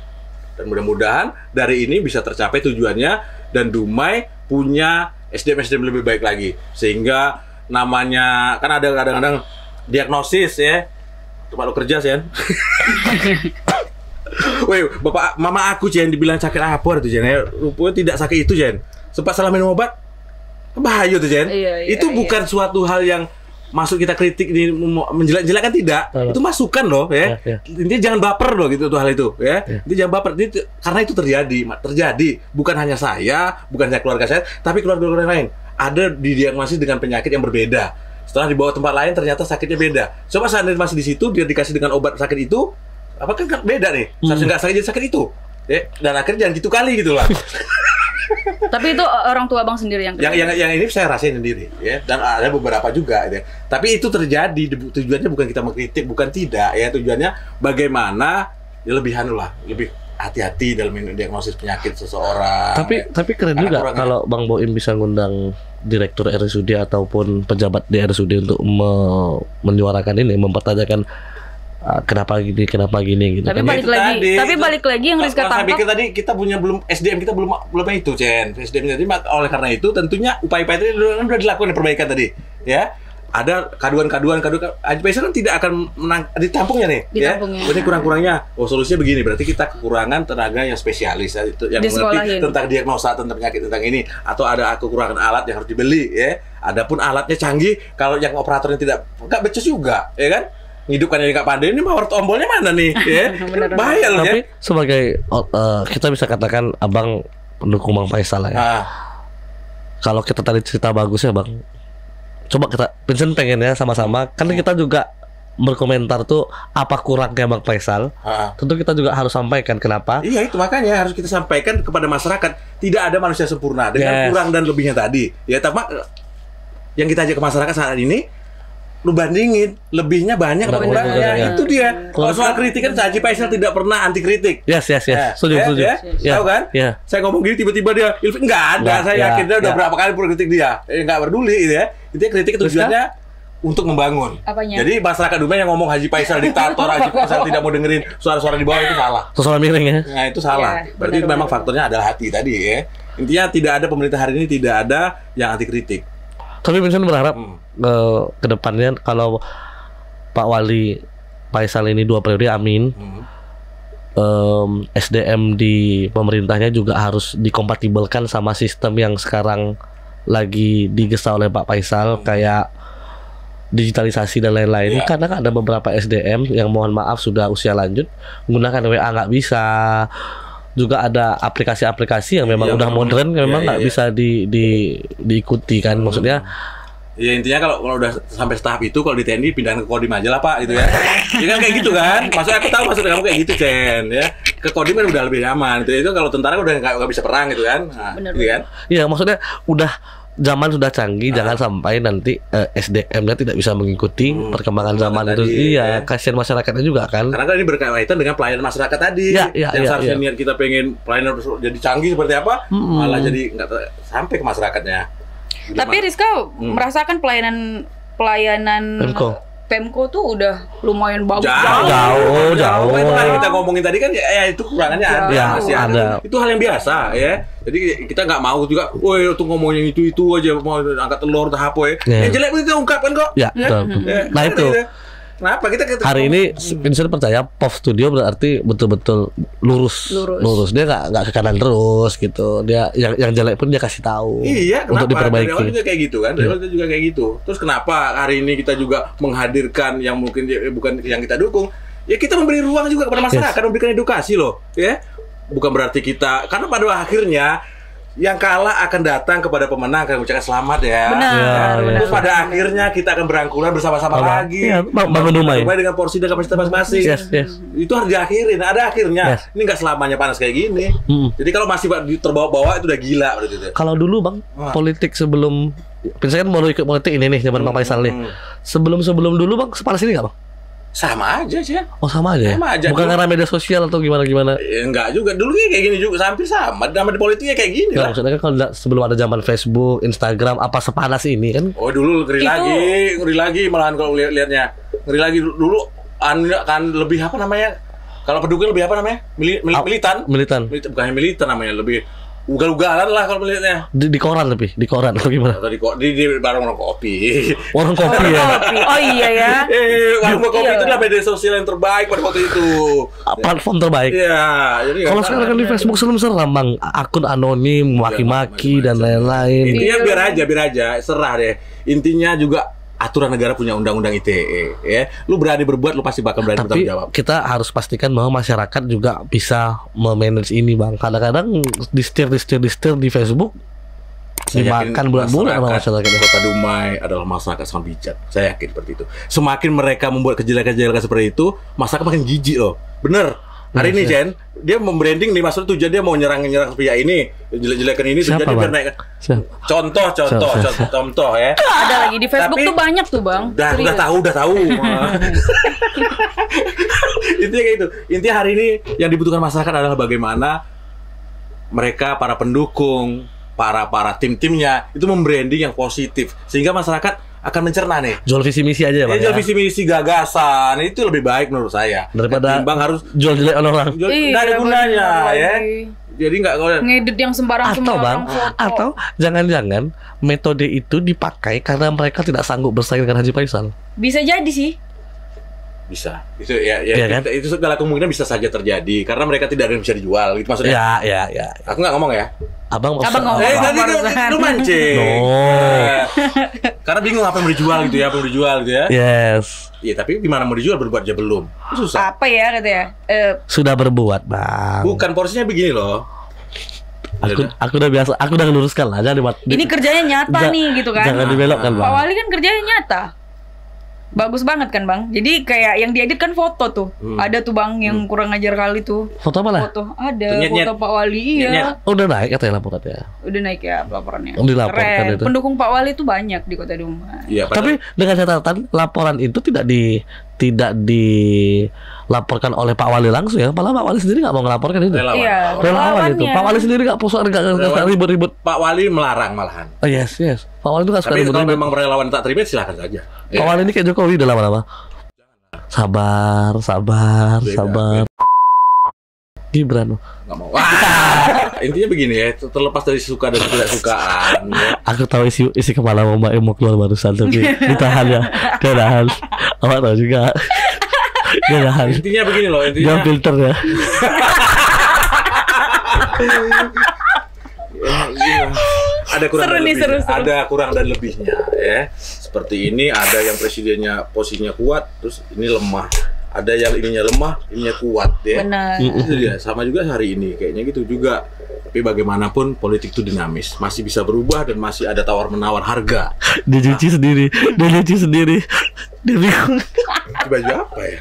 Dan mudah-mudahan dari ini bisa tercapai tujuannya dan Dumai punya SDM lebih baik lagi, sehingga namanya kan ada kadang-kadang diagnosis ya, tempat lo kerja sih kan. Woi, bapak mama aku Jen dibilang sakit apa tuh Jen, rupanya tidak sakit itu Jen, sempat salah minum obat, bahaya tuh Jen. Itu bukan suatu hal yang masuk kita kritik ini menjelek-jelekan tidak. Itu masukan loh ya. Intinya jangan baper loh gitu tuh hal itu ya. Intinya jangan baper. Karena itu terjadi bukan hanya saya, bukan hanya keluarga saya, tapi keluarga lain. Ada didiagnosis dengan penyakit yang berbeda. Setelah dibawa tempat lain ternyata sakitnya beda. Coba seandainya masih di situ dia dikasih dengan obat sakit itu, apa kan beda nih. Seharusnya nggak sakit jadi sakit itu. Ya, dan akhirnya jangan gitu kali gitu lah. Tapi itu orang tua Bang sendiri yang ini saya rasain sendiri ya, dan ada beberapa juga ya. Tapi itu terjadi, tujuannya bukan kita mengkritik, bukan tidak ya, tujuannya bagaimana ya lebih hati-hati dalam diagnosis penyakit seseorang. Tapi keren juga kalau Bang Boim bisa ngundang direktur RSUD ataupun pejabat di RSUD untuk menyuarakan ini, mempertanyakan kenapa gini gitu. Tapi balik lagi yang Rizka tangkap. Saya pikir tadi kita punya SDM kita belum itu Chen. SDM jadi oleh karena itu tentunya upaya-upaya itu sudah dilakukan perbaikan tadi ya. Ada kaduan AJPS kan tidak akan ditampungnya nih ya. Berarti kurang-kurangnya solusinya begini, berarti kita kekurangan tenaga yang spesialis itu yang mengerti tentang diagnosa, tentang penyakit, tentang ini, atau ada kekurangan alat yang harus dibeli ya. Adapun alatnya canggih, kalau yang operatornya nggak becus juga ya kan. Ngidupkannya nggak pandai, ini power tombolnya mana nih ya? Bahaya loh ya. Tapi sebagai kita bisa katakan abang pendukung Bang Faisal lah ya. Kalau kita tadi cerita bagus ya Bang, coba kita Vincent pengennya sama-sama, kan kita juga berkomentar tuh apa kurangnya Bang Faisal, tentu kita juga harus sampaikan kenapa. Iya, itu makanya harus kita sampaikan kepada masyarakat. Tidak ada manusia sempurna dengan kurang dan lebihnya tadi. Ya, tapi yang kita ajak ke masyarakat saat ini, lu bandingin lebihnya banyak atau kurangnya. Itu dia. Kalau soal kritik kan Haji Faisal tidak pernah anti kritik. Yes. Setuju. Tahu kan? Saya ngomong gini tiba-tiba dia enggak ada. Saya yakin dia udah berapa kali kritik dia. Enggak peduli gitu ya. Intinya kritik tujuannya untuk membangun. Apanya? Jadi masyarakat Dumai yang ngomong Haji Faisal diktator, Haji Faisal tidak mau dengerin suara-suara di bawah itu salah. Suara miring ya. Nah, itu salah. Berarti memang faktornya adalah hati tadi ya. Intinya tidak ada pemerintah hari ini tidak ada yang anti kritik. Tapi Vincent berharap ke depannya kalau Pak Wali Faisal ini 2 periode, amin. SDM di pemerintahnya juga harus dikompatibelkan sama sistem yang sekarang lagi digesa oleh Pak Faisal, kayak digitalisasi dan lain-lain. Karena kan ada beberapa SDM yang mohon maaf sudah usia lanjut, menggunakan WA nggak bisa. Juga ada aplikasi-aplikasi yang memang udah modern, memang nggak bisa diikuti kan, maksudnya. Ya intinya kalau udah sampai tahap itu, kalau di TNI pindahin ke Kodim aja lah Pak, gitu ya. Ya kan kayak gitu kan. Maksudnya aku tahu maksud kamu kayak gitu, Chen, ya. Ke Kodim kan udah lebih nyaman. Itu kalau tentara udah nggak bisa perang gitu kan. Nah, gitu kan. Iya, maksudnya udah zaman sudah canggih, jangan sampai nanti SDM-nya tidak bisa mengikuti perkembangan zaman itu. Iya, kasihan masyarakatnya juga kan. Karena kan ini berkaitan dengan pelayanan masyarakat tadi. Yang seharusnya niat kita pengen pelayanan jadi canggih seperti apa, malah jadi nggak sampai ke masyarakatnya. Tapi Rizka merasakan pelayanan Pemko tuh udah lumayan bagus. Jauh. Itu kan kita ngomongin tadi kan ya itu kekurangannya masih ada. Itu hal yang biasa ya. Jadi kita nggak mau juga, woi tuh ngomongin itu aja, mau angkat telur tahap ya. Yang jelek itu ungkapkan kok. Ya, betul. Nah itu. Kenapa kita hari ini Vincent percaya POV Studio berarti betul-betul lurus. Dia nggak ke kanan terus gitu. Dia yang jelek pun dia kasih tahu. Iya, untuk diperbaiki. Dari awal juga kayak gitu kan. Dari awal juga kayak gitu. Terus kenapa hari ini kita juga menghadirkan yang mungkin bukan yang kita dukung? Ya kita memberi ruang juga kepada masyarakat, memberikan edukasi loh, ya. Bukan berarti kita, karena pada akhirnya yang kalah akan datang kepada pemenang akan mengucapkan selamat ya. Benar. Terus pada akhirnya kita akan berangkulan bersama-sama lagi. Bangun rumah dengan porsi dan kapasitas masing-masing. Itu harus diakhirin. Ada akhirnya. Ini nggak selamanya panas kayak gini. Jadi kalau masih terbawa-bawa itu udah gila berarti. Kalau dulu Bang, politik sebelum misalkan mau ikut politik ini nih zaman Bang Faisal nih. Sebelum dulu Bang, sepanas ini nggak Bang? Sama aja sih. Oh sama aja. Bukan karena media sosial atau gimana? Enggak juga. Dulu kayak gini juga, hampir sama. Drama di politiknya kayak gini lah. Maksudnya kan kalau sebelum ada zaman Facebook, Instagram, apa sepanas ini kan? Oh dulu ngeri lagi malahan kalau lihatnya. Ngeri lagi dulu kan lebih apa namanya? Kalau pendukung lebih apa namanya? Militan. Bukan militan namanya, lebih ugal-ugalan lah kalau melihatnya. Di koran lebih, di koran atau gimana? Atau di warung kopi. Warung kopi ya. Oh iya ya. Warung kopi itu adalah media sosial yang terbaik pada waktu itu. Platform terbaik. Iya. Jadi kalau sekarang kan di Facebook seram Bang, akun anonim, maki-maki dan lain-lain. Intinya biar aja, serah deh. Intinya juga aturan negara punya undang-undang ITE ya. Lu berani berbuat, lu pasti bakal berani bertanggung jawab. Kita harus pastikan bahwa masyarakat juga bisa memanage ini Bang. Kadang-kadang di-steer di Facebook dimakan bulan-bulan sama masyarakat. Kota Dumai adalah masyarakat sangat bijak. Saya yakin seperti itu. Semakin mereka membuat kejelekan-kejelekan seperti itu, masyarakat makin jijik loh. Bener. Hari ini Jen, dia membranding nih, maksudnya tujuan dia mau nyerang pihak ini, jelek-jelekan ini, tujuan dia biar naik. Contoh ya. Ada lagi di Facebook tuh banyak tuh Bang. Udah tahu. Intinya kayak itu. Intinya hari ini yang dibutuhkan masyarakat adalah bagaimana mereka para pendukung, para tim-timnya itu membranding yang positif sehingga masyarakat akan mencerna nih. Jual visi misi aja Bang. Jual visi misi gagasan itu lebih baik menurut saya. Daripada Bang harus jual jelek orang. Nggak ada gunanya ya. Jadi nggak ngedit yang sembarang. Atau jangan-jangan metode itu dipakai karena mereka tidak sanggup bersaing dengan Haji Faisal. Bisa jadi sih. Bisa. Itu kan? Itu segala kemungkinan bisa saja terjadi karena mereka tidak ada yang bisa dijual gitu maksudnya. Ya. Aku nggak ngomong ya. Abang ngomong. Tadi lu mancing. Karena bingung apa yang mau dijual gitu ya. Yes. Iya, tapi gimana mau dijual berbuat aja belum. Susah. Apa ya katanya? Sudah berbuat, Bang. Bukan porsinya begini loh. Aku udah biasa, aku udah ngeluruskan lah. Ini kerjanya nyata nih gitu kan. Jangan dibelokkan, Bang. Pak Wali kan kerjanya nyata. Bagus banget kan Bang. Jadi kayak yang diedit kan foto tuh. Ada tuh Bang yang kurang ajar kali tuh. Foto apa lah? Foto ada Nyet-nyet. foto Pak Wali iya. Oh, udah naik katanya laporannya. Udah naik ya laporannya. Dilaporkan Keren. itu. Pendukung Pak Wali tuh banyak di Kota Dumai. Iya, Tapi dengan catatan laporan itu tidak dilaporkan oleh Pak Wali langsung ya. Malah Pak Wali sendiri nggak mau ngelaporkan itu. relawan. Iya, Relawan itu. relawannya. Pak Wali sendiri nggak ribut-ribut. Pak Wali melarang malahan. Oh, yes. Pak Wali itu nggak suka Tapi kalau ribut-ribut. memang relawan tak terima silahkan saja. Pak Wali ini kayak Jokowi udah lama-lama. Sabar. Beda. Gibran. Nggak mau. Intinya begini ya, terlepas dari suka dan tidak sukaan. Ya. Aku tahu isi kepala Mama mau keluar barusan tapi ditahan ya. Ditahan. Awak tahu juga. Ditahan. Intinya begini loh, Jangan intinya filter ya. iya. Ada kurang Seru dan nih, lebihnya. seru. Ada kurang dan lebihnya ya. Seperti ini ada yang presidennya posisinya kuat, terus ini lemah. Ada yang ininya lemah, ininya kuat ya. Benar. Itu dia, sama juga hari ini kayaknya gitu juga. Tapi bagaimanapun politik itu dinamis, masih bisa berubah dan masih ada tawar-menawar harga. Dia cuci sendiri. Dia bingung. Ini baju apa ya?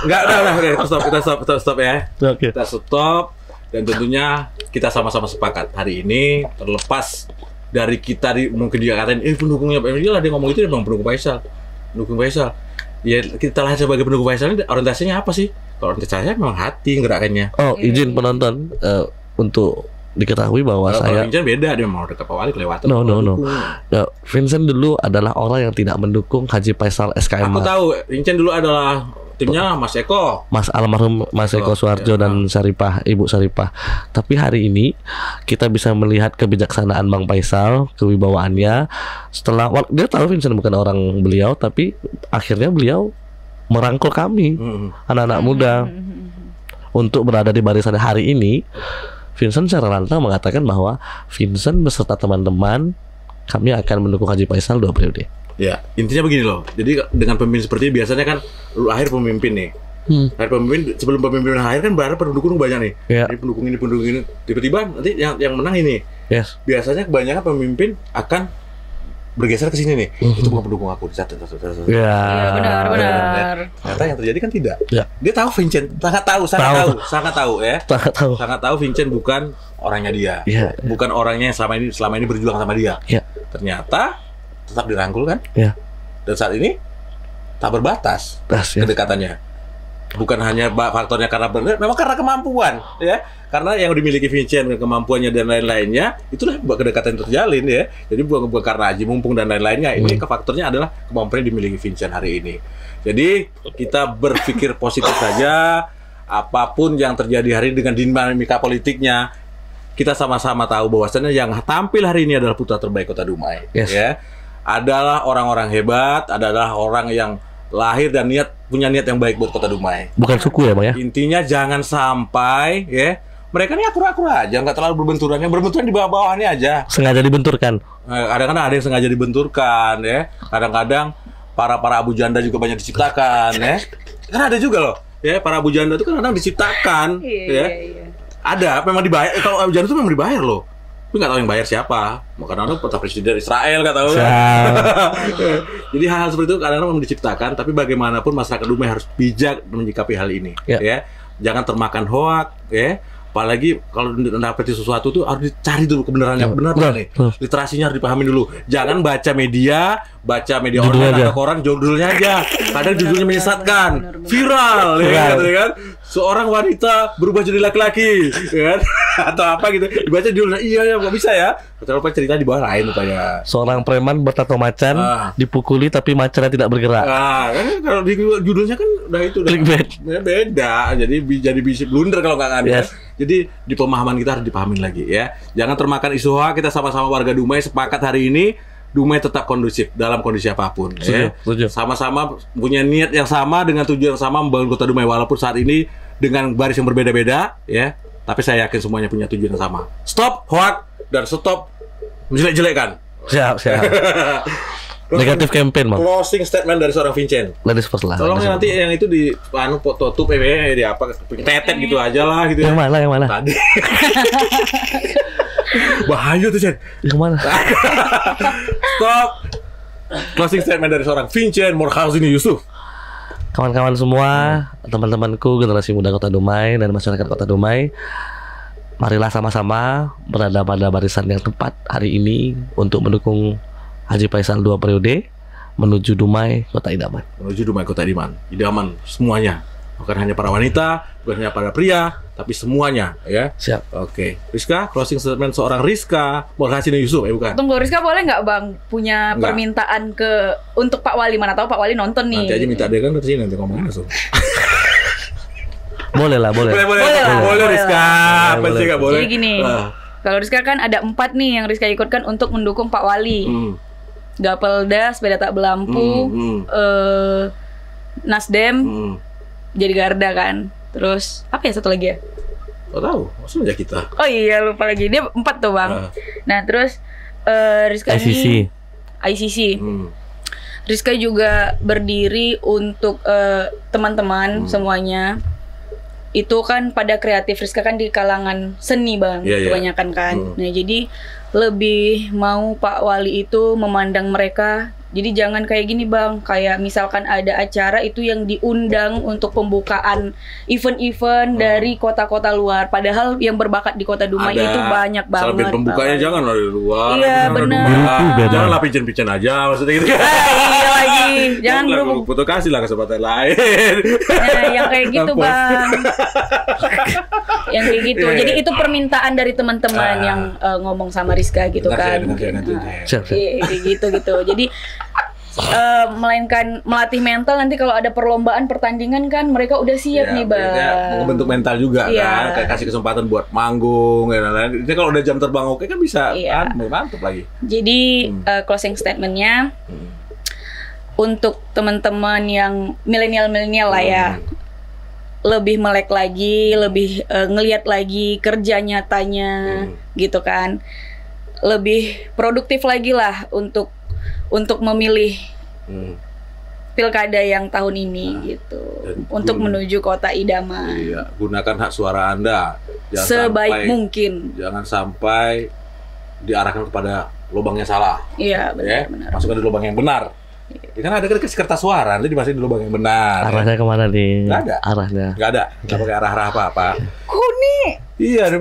Enggak, udah, kita stop ya. Oke. Kita stop dan tentunya kita sama-sama sepakat hari ini terlepas dari kita mungkin dia katain pendukungnya Pak Emil lah, dia ngomong itu dia bilang pendukung Faisal. Ya kita lihat sebagai pendukung Faisal ini orientasinya apa sih? Kalau orientasinya memang hati gerakannya. Oh, izin penonton untuk diketahui bahwa Kalau saya Vincent beda, dia memang dekat Pak Wali kelewatan. No. Pendukung. Ya, Vincent dulu adalah orang yang tidak mendukung Haji Faisal SKM. Aku tahu Vincent dulu adalah timnya Mas Eko. Mas almarhum Mas Eko Suharjo ya. dan Syarifah, Ibu Syarifah. Tapi hari ini kita bisa melihat kebijaksanaan Bang Faisal, kewibawaannya. Setelah dia tahu Vincent bukan orang beliau, tapi akhirnya beliau merangkul kami, anak-anak muda, untuk berada di barisan hari ini. Vincent secara lantang mengatakan bahwa Vincent beserta teman-teman kami akan mendukung Haji Faisal 2 periode. Ya, intinya begini loh. Jadi dengan pemimpin seperti ini biasanya kan lahir pemimpin nih. Lahir pemimpin, sebelum pemimpin lahir kan berarti pendukung banyak nih. Ya. Jadi pendukung ini. Tiba-tiba nanti yang menang ini. Yes. Biasanya kebanyakan pemimpin akan bergeser ke sini nih. Itu bukan pendukung aku. Ya. Iya, benar. Ternyata yang terjadi kan tidak. Ya. Dia tahu Vincent, sangat tahu ya. Sangat tahu Vincent bukan orangnya dia. Iya. Bukan orangnya yang selama ini berjuang sama dia. Ya. Ternyata tetap dirangkul kan? Ya. Dan saat ini tak berbatas Ya. kedekatannya. Bukan hanya faktornya karena benar, memang karena kemampuan, ya. Karena yang dimiliki Vincent, kemampuannya dan lain-lainnya, itulah kedekatan yang terjalin ya. Jadi bukan karena Haji mumpung dan lain-lainnya. Ini faktornya adalah kemampuan yang dimiliki Vincent hari ini. Jadi kita berpikir positif saja. Apapun yang terjadi hari ini dengan dinamika politiknya, kita sama-sama tahu bahwasannya yang tampil hari ini adalah putra terbaik Kota Dumai. Yes. Ya, adalah orang-orang hebat, adalah orang yang lahir dan punya niat yang baik buat Kota Dumai. Bukan suku ya, Bang ya? Intinya jangan sampai ya mereka ini akur-akur aja, nggak terlalu berbenturan. Yang berbenturan di bawah-bawahnya aja. Sengaja dibenturkan. Kadang-kadang ada yang sengaja dibenturkan ya. Kadang-kadang para Abu Janda juga banyak diciptakan ya. Kan ada juga loh. Ya, para Abu Janda itu kan kadang diciptakan ya. Iya. Ada, memang dibayar. Kalau Abu Janda itu memang dibayar loh. Tapi nggak tahu yang bayar siapa. Kadang-kadang presiden Israel nggak tahu. Jadi hal-hal seperti itu kadang-kadang memang diciptakan. Tapi bagaimanapun masyarakat Dumai harus bijak menyikapi hal ini. Ya, jangan termakan hoak. Ya, apalagi kalau mendapati sesuatu tuh harus dicari dulu kebenarannya. Benar nih. Literasinya harus dipahami dulu. Jangan baca media online atau koran judulnya aja. Kadang judulnya menyesatkan, viral, ya kan? Seorang wanita berubah jadi laki-laki, ya kan? Atau apa gitu. Dibaca judulnya, iya nggak bisa ya. Terlalu cerita di bawah lain rupanya. Seorang preman bertato macan dipukuli tapi macannya tidak bergerak. Kan kalau di judulnya kan udah itu Clickbait. Beda. Jadi bisa blunder kalau nggak ada. Yes. Jadi di pemahaman kita harus dipahamin lagi ya. Jangan termakan isu hoax. Kita sama-sama warga Dumai sepakat hari ini Dumai tetap kondusif dalam kondisi apapun. Setuju. Sama-sama punya niat yang sama dengan tujuan yang sama membangun Kota Dumai walaupun saat ini dengan baris yang berbeda-beda ya. Tapi saya yakin semuanya punya tujuan yang sama. Stop hoax dan stop menjelek-jelekan. Siap. Negatif campaign, Bang. Closing statement dari seorang Vincent. Ladies first lah. Tolong nanti yang itu di foto tutup di apa tetet gitu aja lah gitu. Yang mana? Tadi. Bahaya tuh, Cen. Yang mana? Stop. closing statement dari seorang Vincent Morkhazini Yusuf. Kawan-kawan semua, teman-temanku generasi muda Kota Dumai dan masyarakat Kota Dumai, marilah sama-sama berada pada barisan yang tepat hari ini untuk mendukung Haji Faisal 2 periode menuju Dumai Kota Idaman. Menuju Dumai Kota Idaman semuanya. Bukan hanya para wanita, bukan hanya para pria, tapi semuanya, ya. Siap. Oke, Rizka, closing statement seorang Rizka Morkhazini Yusuf, bukan? Tunggu, Rizka boleh nggak Bang punya Nggak. permintaan untuk Pak Wali? Mana tahu Pak Wali nonton nih. Nanti aja minta dia kan dari sini nanti ngomongin langsung. Boleh lah, boleh. Boleh Rizka. Apa sih nggak boleh? Jadi gini, kalau Rizka kan ada 4 nih yang Rizka ikutkan untuk mendukung Pak Wali. Gapelda, sepeda tak berlampu, Nasdem, jadi Garda kan. Terus apa ya satu lagi ya? Gak tahu, maksudnya kita. Oh iya lupa lagi, dia 4 tuh Bang. Nah terus Rizka ini ICC. Rizka juga berdiri untuk teman-teman semuanya. Itu kan pada kreatif, Rizka kan di kalangan seni Bang, kebanyakan kan. Nah jadi lebih mau Pak Wali itu memandang mereka. Jadi jangan kayak gini Bang, kayak misalkan ada acara itu yang diundang untuk pembukaan event-event dari kota-kota luar. Padahal yang berbakat di Kota Dumai itu banyak banget. Sampai pembukanya jangan dari luar. Iya benar. Janganlah pincen-pincen aja maksudnya gitu. Iya lagi, jangan berhubung. Foto kasih lah kesempatan lain. Nah, yang kayak gitu Bang. Yang kayak gitu. Jadi itu permintaan dari teman-teman yang ngomong sama Rizka gitu kan. Siap. Kayak gitu. Jadi melainkan melatih mental, nanti kalau ada perlombaan pertandingan kan mereka udah siap nih Bang. Membentuk mental juga kan, kayak kasih kesempatan buat manggung dan lain-lain. Ini kalau udah jam terbang oke kan bisa kan, mantap lagi. Jadi closing statementnya untuk teman-teman yang milenial lah ya, lebih melek lagi, lebih ngelihat lagi kerja nyatanya gitu kan, lebih produktif lagi lah untuk memilih pilkada yang tahun ini gitu, untuk menuju Kota Idaman. Iya, gunakan hak suara Anda sebaik mungkin. Jangan sampai diarahkan kepada lubang yang salah. Iya, benar. Masukkan di lubang yang benar. Ya kan ada kertas suara, nanti dimasukin di lubang yang benar. Arahnya kemana nih? Nggak ada. Arahnya. Nggak ada. Nggak pakai arah-arah apa-apa. Kuning. Iya,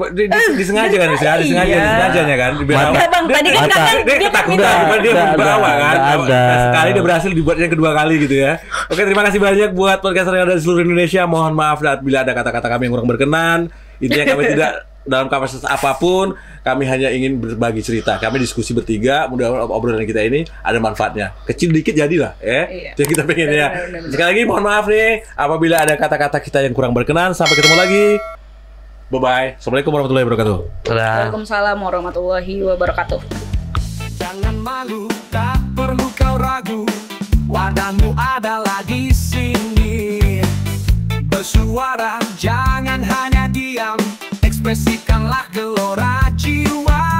disengaja kan, disengajanya kan. Bang, tadi kan dia ketakutan, dia berbawa kan. Sekali dia berhasil dibuatnya kedua kali gitu ya. Oke, terima kasih banyak buat podcaster yang ada di seluruh Indonesia. Mohon maaf bila ada kata-kata kami yang kurang berkenan. Intinya kami tidak dalam kapasitas apapun, kami hanya ingin berbagi cerita. Kami diskusi bertiga, mudah-mudahan obrolan kita ini ada manfaatnya. Kecil dikit jadilah, ya. Jadi kita pengen ya. Sekali lagi mohon maaf nih apabila ada kata-kata kita yang kurang berkenan. Sampai ketemu lagi. Bye-bye. Assalamualaikum warahmatullahi wabarakatuh. Waalaikumsalam warahmatullahi wabarakatuh. Jangan malu, tak perlu kau ragu. Wadahmu adalah di sini. Bersuara, jangan hanya diam. Ekspresikanlah gelora jiwa.